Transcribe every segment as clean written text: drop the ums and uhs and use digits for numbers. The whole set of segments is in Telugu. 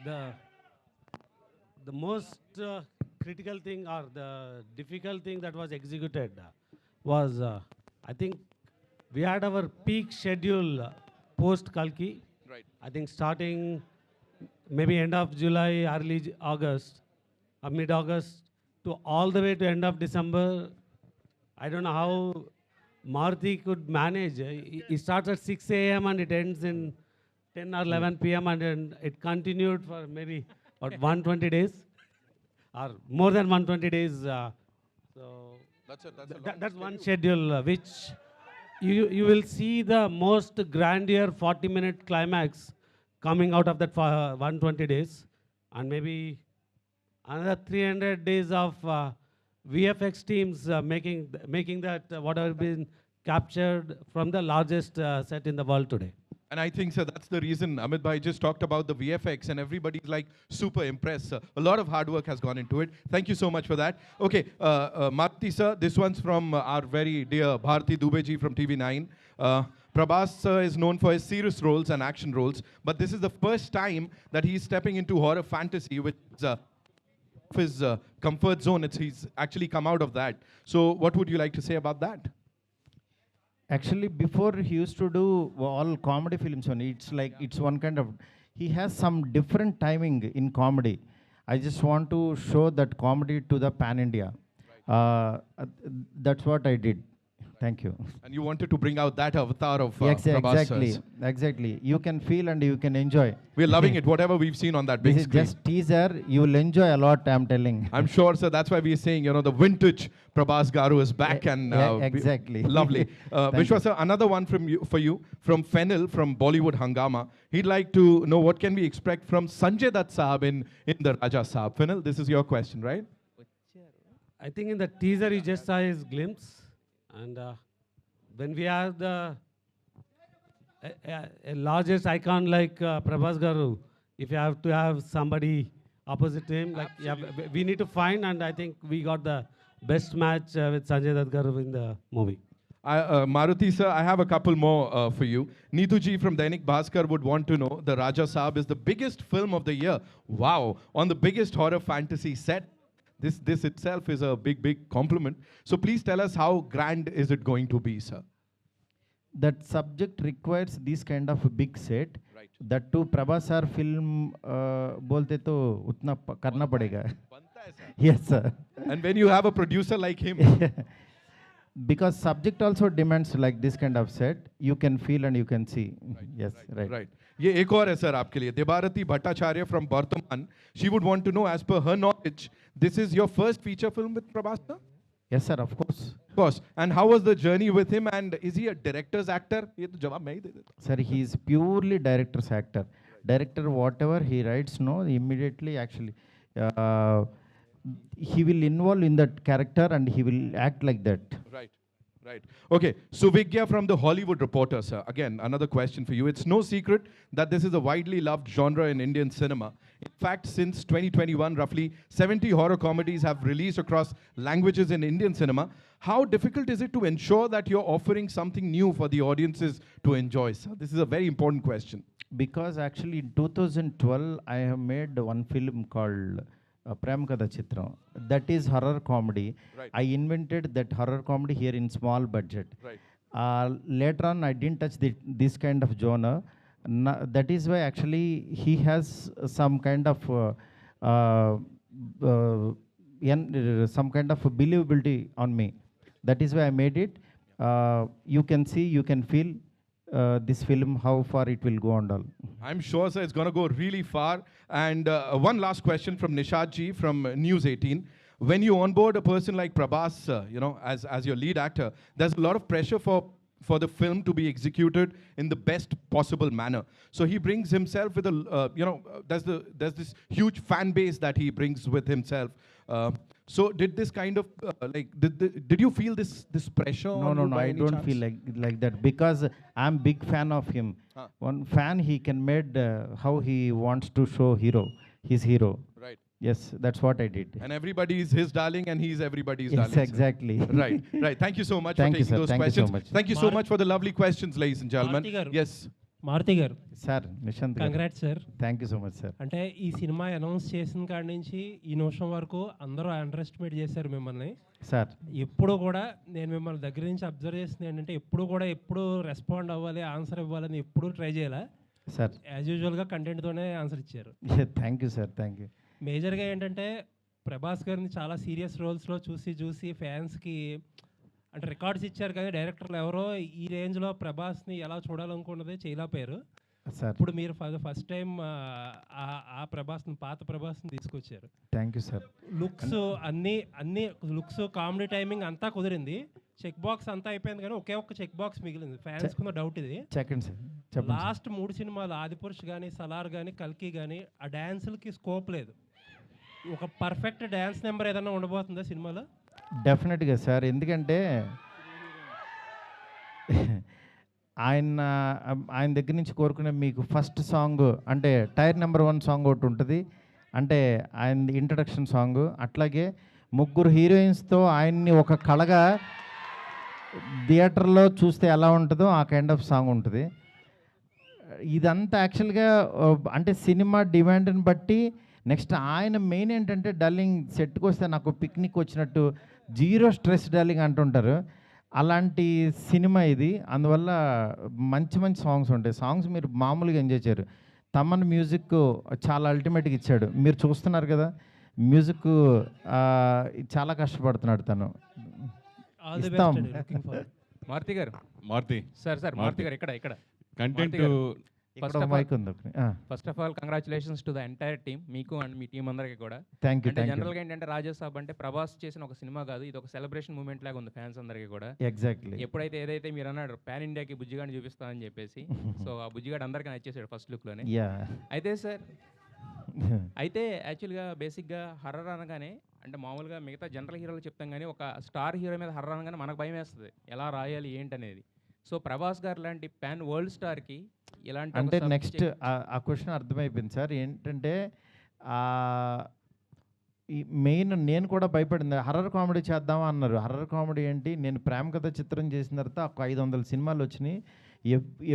the most critical thing or the difficult thing that was executed was, I think, we had our peak schedule post Kalki. Right. I think starting maybe end of July, early August, or mid-August, to all the way to end of December. I don't know how Maruti could manage. It starts at 6 a.m. and it ends in 10 or 11 p.m. and then it continued for maybe about 120 days or more than 120 days. So that's one schedule which you will see the most grandeur 40-minute climax coming out of that 120 days, and maybe another 300 days of VFX teams making that whatever been captured from the largest set in the world today. And I think, sir, that's the reason Amit Bhai just talked about the VFX and everybody's like super impressed, sir. A lot of hard work has gone into it. Thank you so much for that. Okay, Maruti, sir, this one's from our very dear Bharti Dubey ji from TV9. Prabhas sir is known for his serious roles and action roles, but this is the first time that he's stepping into horror fantasy, which is his comfort zone. He's actually come out of that. So what would you like to say about that? Actually, before he used to do all comedy films only. It's like it's one kind of. He has some different timing in comedy. I just want to show that comedy to the pan India. That's what I did. Thank you. And you wanted to bring out that avatar of Yes, Prabhas exactly, sir's. exactly. You can feel and you can enjoy. We're loving it, whatever we've seen on that big This is screen. just teaser. You will enjoy a lot. I'm telling. I'm sure, sir. That's why we're saying, the vintage Prabhas Garu is back and exactly. lovely. Thank Vishwa, sir, another one for you, from Fennel, from Bollywood Hangama. He'd like to know what can we expect from Sanjay Dutt Saab in the Raja Saab. Fennel, this is your question, right? I think in the teaser you just saw his glimpse, and when we have the a largest icon like Prabhas Garu, if you have to have somebody opposite to him, like we need to find, and I think we got the best match with Sanjay Dutt Garu in the movie. Maruti sir, I have a couple more for you. Neetu ji from Dainik Bhaskar would want to know, the Raja Saab is the biggest film of the year. Wow, on the biggest horror fantasy set. This itself is a big compliment. So please tell us how grand is it going to be, sir? That subject requires this kind of a big set. Right. That too Prabhas sir film बोलते तो उतना करना पड़ेगा. Yes sir. And when you have a producer like him. Because subject also demands like this kind of set, you can feel and you can see. Yes, right. Right. ये एक और है सर आपके लिए. Debarati Bhattacharya from Bardhaman. She would want to know, as per her knowledge, this is your first feature film with Prabhas sir? Yes sir, of course. Of course. And how was the journey with him? And is he a director's actor? ये तो जवाब मैं ही दे देता हूँ. Sir, he is purely director's actor. Director, whatever he writes, no, immediately actually, he will involve in that character and he will act like that. Right. Right. Okay. Suvigya from the Hollywood Reporter, sir. Again, another question for you. It's no secret that this is a widely loved genre in Indian cinema. In fact, since 2021, roughly 70 horror comedies have released across languages in Indian cinema. How difficult is it to ensure that you're offering something new for the audiences to enjoy, sir? This is a very important question. Because actually in 2012, I have made one film called Prem Kada Chitram. That is horror comedy. Right. I invented that horror comedy here in small budget. Right. Later on, I didn't touch this kind of genre. That is why actually he has some kind of some kind of believability on me. That is why I made it. You can see, you can feel this film, how far it will go on all. I'm sure, sir, it's going to go really far. And one last question from Nishad ji from News 18. When you onboard a person like Prabhas, as your lead actor, there's a lot of pressure for the film to be executed in the best possible manner. So he brings himself with there's this huge fan base that he brings with himself. So did this kind of did you feel this pressure? No, I don't feel like that, because I'm big fan of him. One fan, he can made how he wants to show his hero. Right. Yes, that's what I did. And everybody is his darling, and he's everybody's Yes, darling. exactly. Right. Thank you so much Thank for you, taking sir. those Thank you so questions. much. Thank you so much for the lovely questions, ladies and gentlemen. Maruti garu. Yes. Maruti గారు సార్ నిశాంత్ గారు congrats sir. Thank you so much sir. అంటే ఈ సినిమా అనౌన్స్ చేసిన కాడి నుంచి ఈ నిమిషం వరకు అందరూ అండర్ ఎస్టిమేట్ చేశారు మిమ్మల్ని సార్ ఎప్పుడు కూడా. నేను మిమ్మల్ని దగ్గర నుంచి అబ్జర్వ్ చేసింది ఏంటంటే ఎప్పుడు రెస్పాండ్ అవ్వాలి, ఆన్సర్ ఇవ్వాలని ఎప్పుడు ట్రై చేయాలి సార్. యాజ్ యూజువల్గా కంటెంట్తోనే ఆన్సర్ ఇచ్చారు. Thank you sir, thank you. మేజర్గా ఏంటంటే ప్రభాస్ గారిని చాలా సీరియస్ రోల్స్లో చూసి ఫ్యాన్స్కి అంటే రికార్డ్స్ ఇచ్చారు, కానీ డైరెక్టర్లు ఎవరో ఈ రేంజ్లో ప్రభాస్ని ఎలా చూడాలనుకున్నదే చేయలేకపోయారు. సార్ ఇప్పుడు మీరు ఫస్ట్ టైం ఆ ప్రభాస్ని, పాత ప్రభాస్ని తీసుకొచ్చారు. Thank you sir. లుక్స్ అన్ని లుక్స్, కామెడీ టైమింగ్ అంతా కుదిరింది. చెక్ బాక్స్ అంతా అయిపోయింది, కానీ ఒకే ఒక్క చెక్ బాక్స్ మిగిలింది. ఫ్యాన్స్ కున్న డౌట్ ఇది. చెప్పండి సార్, చెప్పండి. లాస్ట్ 3 సినిమాలు ఆదిపురుష్ కానీ, సలార్ కానీ, కల్కి కానీ ఆ డ్యాన్సులకి స్కోప్ లేదు. ఒక పర్ఫెక్ట్ డ్యాన్స్ నెంబర్ ఏదైనా ఉండబోతుందా సినిమాలో? డెఫినెట్గా సార్, ఎందుకంటే ఆయన దగ్గర నుంచి కోరుకునే మీకు ఫస్ట్ సాంగ్ అంటే టైర్ నెంబర్ 1 సాంగ్ ఒకటి ఉంటుంది, అంటే ఆయన ఇంట్రడక్షన్ సాంగ్. అట్లాగే 3 హీరోయిన్స్తో ఆయన్ని ఒక కళగా థియేటర్లో చూస్తే ఎలా ఉంటుందో ఆ కైండ్ ఆఫ్ సాంగ్ ఉంటుంది. ఇదంతా యాక్చువల్గా అంటే సినిమా డిమాండ్ని బట్టి. నెక్స్ట్ ఆయన మెయిన్ ఏంటంటే డల్లింగ్ సెట్కి వస్తే నాకు పిక్నిక్ వచ్చినట్టు జీరో స్ట్రెస్ డల్లింగ్ అంటుంటారు, అలాంటి సినిమా ఇది. అందువల్ల మంచి మంచి సాంగ్స్ ఉంటాయి. సాంగ్స్ మీరు మామూలుగా ఎంజాయ్ చేయరు. తమన్ మ్యూజిక్ చాలా అల్టిమేట్గా ఇచ్చాడు, మీరు చూస్తున్నారు కదా. మ్యూజిక్ చాలా కష్టపడుతున్నాడు తను. ఇస్తాం. మారుతి గారు, మారుతి సార్ మారుతి గారు ఇక్కడ కంటెంట్ ఇక్కడ మైక్ ఉంది. First of all congratulations to the entire team, మీకు అండ్ మీ టీం అందరికీ కూడా. Thank you. జనరల్గా ఏంటంటే రాజాసాబ్ అంటే ప్రభాస్ చేసిన ఒక సినిమా కాదు, ఇది ఒక సెలబ్రేషన్ మూమెంట్ లాగా ఉంది ఫ్యాన్స్ అందరికీ కూడా. ఎగ్జాక్ట్లీ. ఎప్పుడైతే ఏదైతే మీరు అన్నాడు పాన్ ఇండియాకి బుజ్జిగాడిని చూపిస్తానని చెప్పేసి, సో ఆ బుజ్జిగాడు అందరికీ నచ్చేసాడు ఫస్ట్ లుక్లోనే. అయితే సార్ యాక్చువల్గా బేసిక్గా హర్రర్ అనగానే అంటే మామూలుగా మిగతా జనరల్ హీరోలు చెప్తాం, కానీ ఒక స్టార్ హీరో మీద హర్రర్ అనగానే మనకు భయం వేస్తుంది, ఎలా రాయాలి ఏంటనేది. సో ప్రభాస్ గారు లాంటి పాన్ వరల్డ్ స్టార్కి ఇలాంటి అంటే నెక్స్ట్ ఆ క్వశ్చన్ అర్థమైపోయింది సార్. ఏంటంటే ఈ మెయిన్ నేను కూడా భయపడింది, హర్రర్ కామెడీ చేద్దామా అన్నారు. హర్రర్ కామెడీ ఏంటి, నేను ప్రేమ కథ చిత్రం చేసిన తర్వాత ఒక 500 సినిమాలు వచ్చినాయి.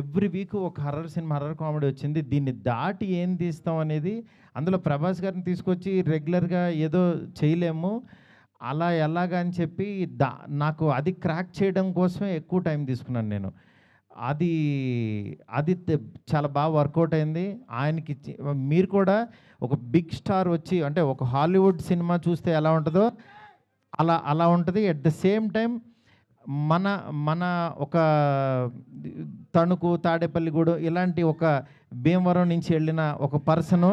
ఎవ్రీ వీక్ ఒక హర్రర్ కామెడీ వచ్చింది. దీన్ని దాటి ఏం తీస్తాం అనేది, అందులో ప్రభాస్ గారిని తీసుకొచ్చి రెగ్యులర్గా ఏదో చేయలేము, అలా ఎలాగా అని చెప్పి నాకు అది క్రాక్ చేయడం కోసమే ఎక్కువ టైం తీసుకున్నాను నేను. అది చాలా బాగా వర్కౌట్ అయింది. ఆయనకి మీరు కూడా ఒక బిగ్ స్టార్ వచ్చి అంటే ఒక హాలీవుడ్ సినిమా చూస్తే ఎలా ఉంటుందో అలా ఉంటుంది. ఎట్ ద సేమ్ టైం మన ఒక తణుకు, తాడేపల్లిగూడెం ఇలాంటి ఒక భీమవరం నుంచి వెళ్ళిన ఒక పర్సను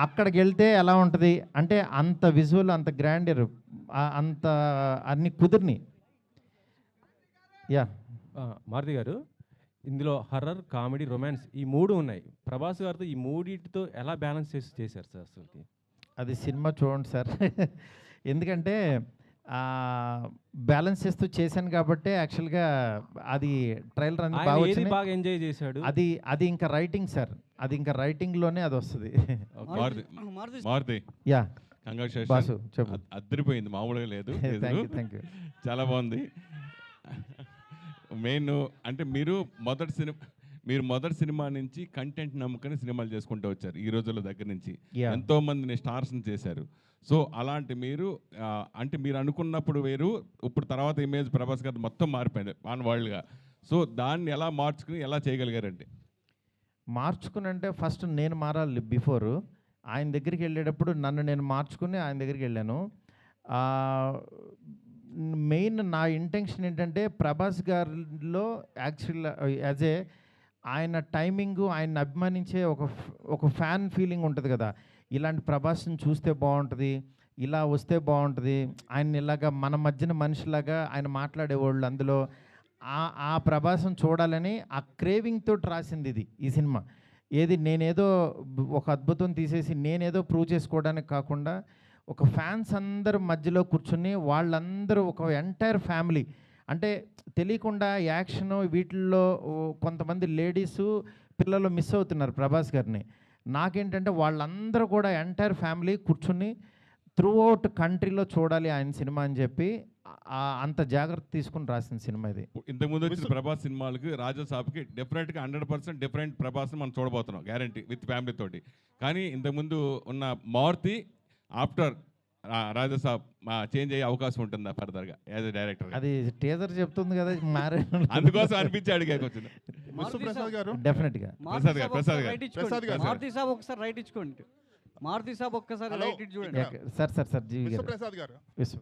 అక్కడికి వెళ్తే ఎలా ఉంటుంది అంటే అంత విజువల్, అంత గ్రాండర్, అంత అన్ని కుదిరిని. యా మారుతి గారు, ఇందులో హర్రర్, కామెడీ, రొమాన్స్ ఈ 3 ఉన్నాయి. ప్రభాస్ గారితో ఈ 3 ఎలా బ్యాలెన్స్ చేశారు సార్ అసలుకి? అది సినిమా చూడండి సార్. ఎందుకంటే బ్యాలెన్స్ చేస్తూ చేశాను కాబట్టి యాక్చువల్గా అది ట్రైలర్ అనేది బాగా ఎంజాయ్ చేశాడు. అది ఇంకా రైటింగ్ సార్, అది ఇంకా రైటింగ్లోనే అది వస్తుంది. మారుతి యా కంగ్రాచులేషన్స్ బాసు చెప్పు. అద్దరిపోయింది, మామూలుగా లేదు. Thank you. చాలా బాగుంది. మెయిన్ అంటే మీరు మొదటి సినిమా నుంచి కంటెంట్ నమ్ముకొని సినిమాలు చేసుకుంటూ వచ్చారు. ఈ రోజుల దగ్గర నుంచి ఎంతో మందిని స్టార్స్ని చేశారు. సో అలాంటి మీరు అంటే మీరు అనుకున్నప్పుడు వేరు, ఇప్పుడు తర్వాత ఇమేజ్ ప్రభాస్ గారు మొత్తం మారిపోయింది ఆన్ వరల్డ్గా. సో దాన్ని ఎలా మార్చుకుని ఎలా చేయగలిగారంటే? మార్చుకుని అంటే ఫస్ట్ నేను మారాలి. బిఫోర్ ఆయన దగ్గరికి వెళ్ళేటప్పుడు నన్ను నేను మార్చుకుని ఆయన దగ్గరికి వెళ్ళాను. మెయిన్ నా ఇంటెన్షన్ ఏంటంటే ప్రభాస్ గారిలో యాక్చువల్ యాజ్ ఏ ఆయన టైమింగు, ఆయన అభిమానించే ఒక ఫ్యాన్ ఫీలింగ్ ఉంటుంది కదా, ఇలాంటి ప్రభాస్ని చూస్తే బాగుంటుంది, ఇలా వస్తే బాగుంటుంది, ఆయన ఇలాగా మన మధ్యన మనిషిలాగా ఆయన మాట్లాడేవాళ్ళు, అందులో ఆ ప్రభాసం చూడాలని ఆ క్రేవింగ్తో రాసింది ఈ సినిమా. ఏది నేనేదో ఒక అద్భుతం తీసేసి నేనేదో ప్రూవ్ చేసుకోవడానికి కాకుండా ఒక ఫ్యాన్స్ అందరు మధ్యలో కూర్చుని వాళ్ళందరూ ఒక ఎంటైర్ ఫ్యామిలీ, అంటే తెలియకుండా యాక్షన్ వీటిల్లో కొంతమంది లేడీసు పిల్లలు మిస్ అవుతున్నారు ప్రభాస్ గారిని. నాకేంటంటే వాళ్ళందరూ కూడా ఎంటైర్ ఫ్యామిలీ కూర్చుని త్రూ అవుట్ కంట్రీలో చూడాలి ఆయన సినిమా అని చెప్పి అంత జాగ్రత్త తీసుకుని రాసిన సినిమా ఇది. ఇంతకుముందు వచ్చిన ప్రభాస్ సినిమాలకి రాజాసాబ్కి డెఫినెట్గా 100% డిఫరెంట్ ప్రభాస్ని మనం చూడబోతున్నాం, గ్యారంటీ, విత్ ఫ్యామిలీ తోటి. కానీ ఇంతకుముందు ఉన్న మారుతి ఆఫ్టర్ రాజాసాబ్ చేంజ్ అయ్యే అవకాశం ఉంటుందా ఫర్దర్గా యాజ్ ఎ డైరెక్టర్? అది టీజర్ చెప్తుంది కదా, మారే అందుకోసం అనిపించి అడిగాక వచ్చింది. విశ్వప్రసాద్ గారు డెఫినెట్గా. ప్రసాద్ గారు మారుతి సాబ్ ఒకసారి రైట్ ఇచ్చుకోండి. మారుతి సాబ్ ఒక్కసారి రైట్ ఇచ్చి చూడండి. సార్ జీవి గారు. విశ్వప్రసాద్ గారు విశ్వ